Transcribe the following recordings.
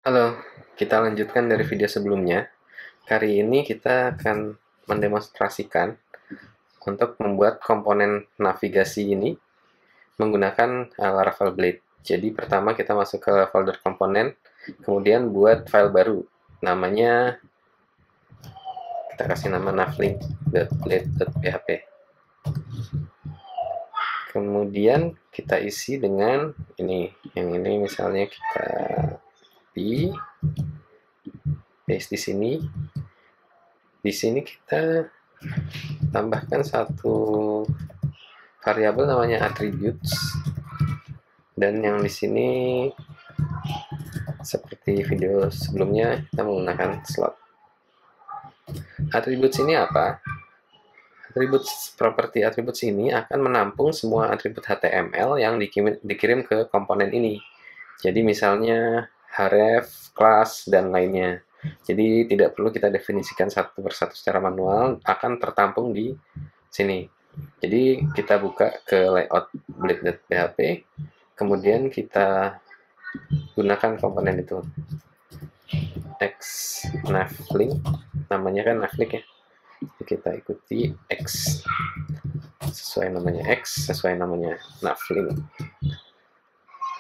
Halo, kita lanjutkan dari video sebelumnya. Kali ini kita akan mendemonstrasikan untuk membuat komponen navigasi ini menggunakan Laravel Blade. Jadi pertama kita masuk ke folder komponen, kemudian buat file baru. Namanya, kita kasih nama navlink.blade.php. Kemudian kita isi dengan ini. Yang ini misalnya kita paste di sini. Di sini kita tambahkan satu variabel namanya attributes, dan yang di sini seperti video sebelumnya kita menggunakan slot. Attributes ini apa? Properti attributes ini akan menampung semua atribut HTML yang dikirim ke komponen ini. Jadi misalnya href, class, dan lainnya. Jadi tidak perlu kita definisikan satu persatu secara manual, akan tertampung di sini. Jadi kita buka ke layout blade.php, kemudian kita gunakan komponen itu. Navlink, namanya kan navlink ya. Kita ikuti X sesuai namanya X, sesuai namanya navlink.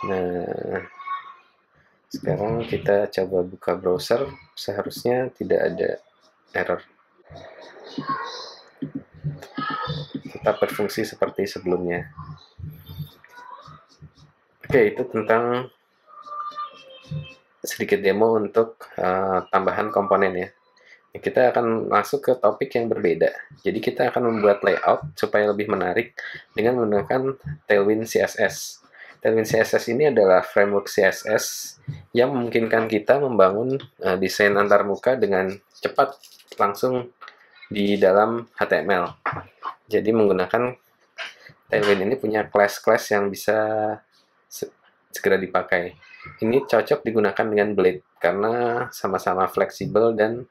Nah, sekarang kita coba buka browser, seharusnya tidak ada error. Tetap berfungsi seperti sebelumnya. Oke, itu tentang sedikit demo untuk tambahan komponen ya. Kita akan masuk ke topik yang berbeda. Jadi kita akan membuat layout supaya lebih menarik dengan menggunakan Tailwind CSS. Tailwind CSS ini adalah framework CSS yang memungkinkan kita membangun desain antarmuka dengan cepat langsung di dalam HTML. Jadi menggunakan Tailwind ini punya class-class yang bisa segera dipakai. Ini cocok digunakan dengan Blade karena sama-sama fleksibel dan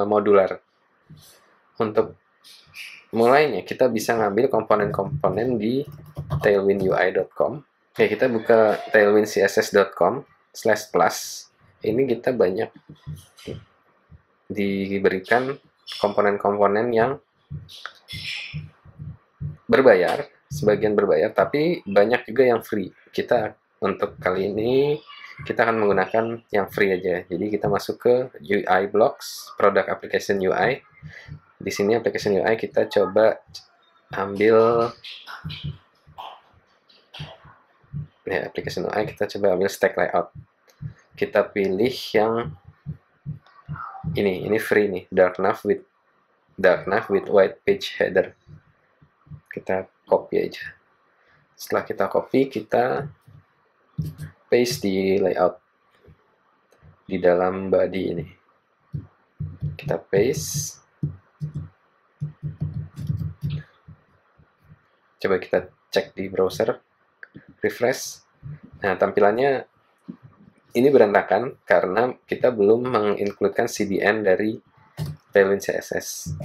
modular. Untuk mulainya kita bisa ngambil komponen-komponen di tailwindui.com. Oke, kita buka tailwindcss.com/plus. Ini kita banyak diberikan komponen-komponen yang berbayar, sebagian berbayar, tapi banyak juga yang free. Kita untuk kali ini kita akan menggunakan yang free aja. Jadi kita masuk ke UI Blocks, Product Application UI. Di sini application UI kita coba ambil ya, application UI kita coba ambil stack layout. Kita pilih yang ini free nih, dark nav with white page header. Kita copy aja. Setelah kita copy, kita paste di layout di dalam body ini. Kita paste. Coba kita cek di browser, refresh. Nah, tampilannya ini berantakan karena kita belum mengincludekan CDN dari Tailwind CSS.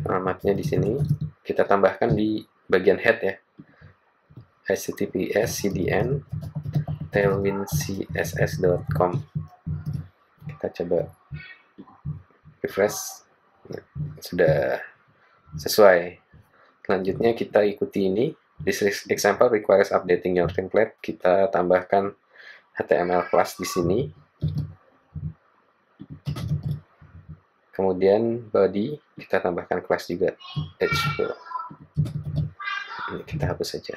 Alamatnya di sini kita tambahkan di bagian head ya, https cdn tailwindcss.com. Kita coba refresh. Nah, sudah sesuai. Selanjutnya kita ikuti ini. This example requires updating your template. Kita tambahkan HTML class di sini. Kemudian body kita tambahkan class juga h2. Ini kita hapus saja.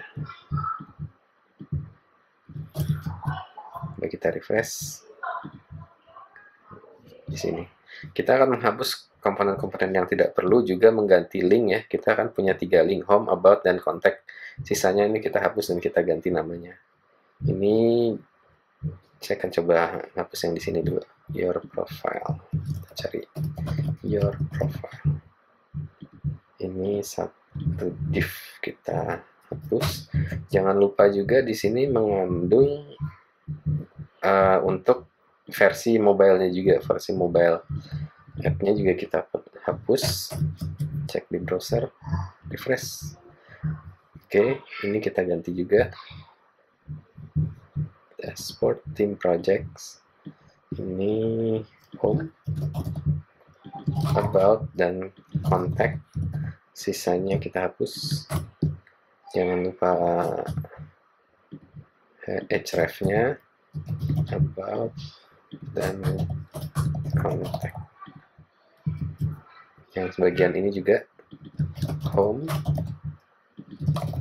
Coba kita refresh. Di sini kita akan menghapus komponen-komponen yang tidak perlu, juga mengganti link ya. Kita akan punya 3 link, home, about, dan contact. Sisanya ini kita hapus dan kita ganti namanya. Ini saya akan coba hapus yang di sini dulu. Your profile. Kita cari your profile. Ini satu div kita hapus. Jangan lupa juga di sini mengandung untuk versi mobile-nya juga, versi mobile app-nya juga kita hapus. Cek di browser, refresh. Oke, ini kita ganti juga. Dashboard, team projects. Ini home, about, dan contact. Sisanya kita hapus. Jangan lupa href-nya, about, dan contact. Yang sebagian ini juga home,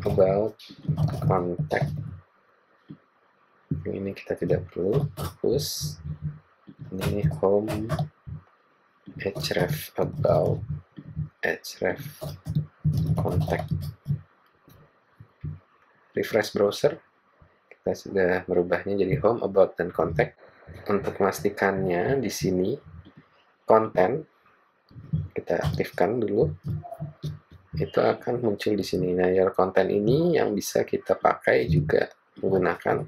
about, contact. Ini kita tidak perlu hapus. Ini home, href, about, href, contact. Refresh browser, kita sudah merubahnya jadi home, about, dan contact. Untuk memastikannya di sini konten kita aktifkan dulu, itu akan muncul di sini. Nah, konten ini yang bisa kita pakai juga menggunakan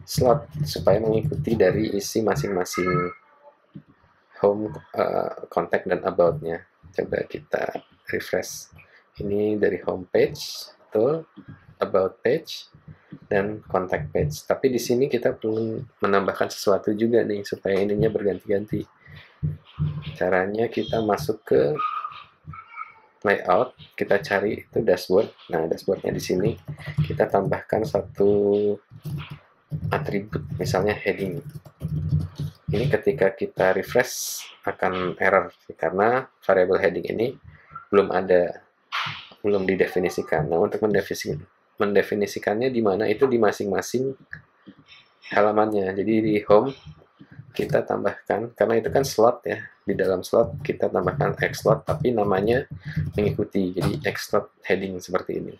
slot supaya mengikuti dari isi masing-masing home, contact, dan about-nya. Coba kita refresh. Ini dari home page, betul, about page, dan contact page. Tapi di sini kita perlu menambahkan sesuatu juga nih supaya ininya berganti-ganti. Caranya kita masuk ke layout, kita cari itu dashboard. Nah, dashboardnya di sini kita tambahkan satu atribut, misalnya heading. Ini ketika kita refresh akan error karena variabel heading ini belum didefinisikan. Nah, untuk mendefinisikannya di mana, itu di masing-masing halamannya. Jadi di home kita tambahkan, karena itu kan slot ya, di dalam slot kita tambahkan X slot, tapi namanya mengikuti, jadi X slot heading seperti ini.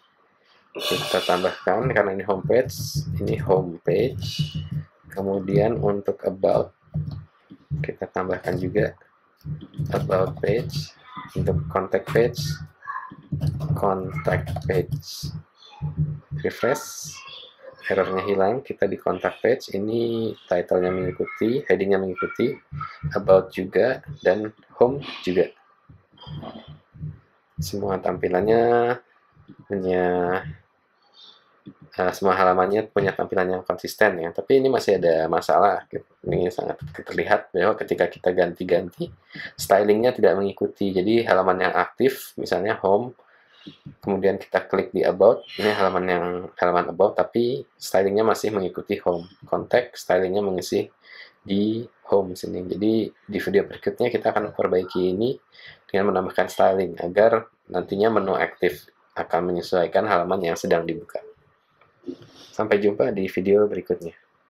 Kita tambahkan, karena ini home page. Kemudian untuk about kita tambahkan juga about page. Untuk contact page, refresh, errornya hilang, kita di contact page. Ini title-nya mengikuti, heading-nya mengikuti, about juga, dan home juga. Semua tampilannya punya semua halamannya punya tampilan yang konsisten ya, tapi ini masih ada masalah. Ini sangat terlihat bahwa ketika kita ganti-ganti, stylingnya tidak mengikuti. Jadi halaman yang aktif, misalnya home, kemudian kita klik di about, ini halaman about, tapi stylingnya masih mengikuti home. Contact, stylingnya mengisi di home sini. Jadi di video berikutnya kita akan memperbaiki ini dengan menambahkan styling agar nantinya menu aktif akan menyesuaikan halaman yang sedang dibuka. Sampai jumpa di video berikutnya.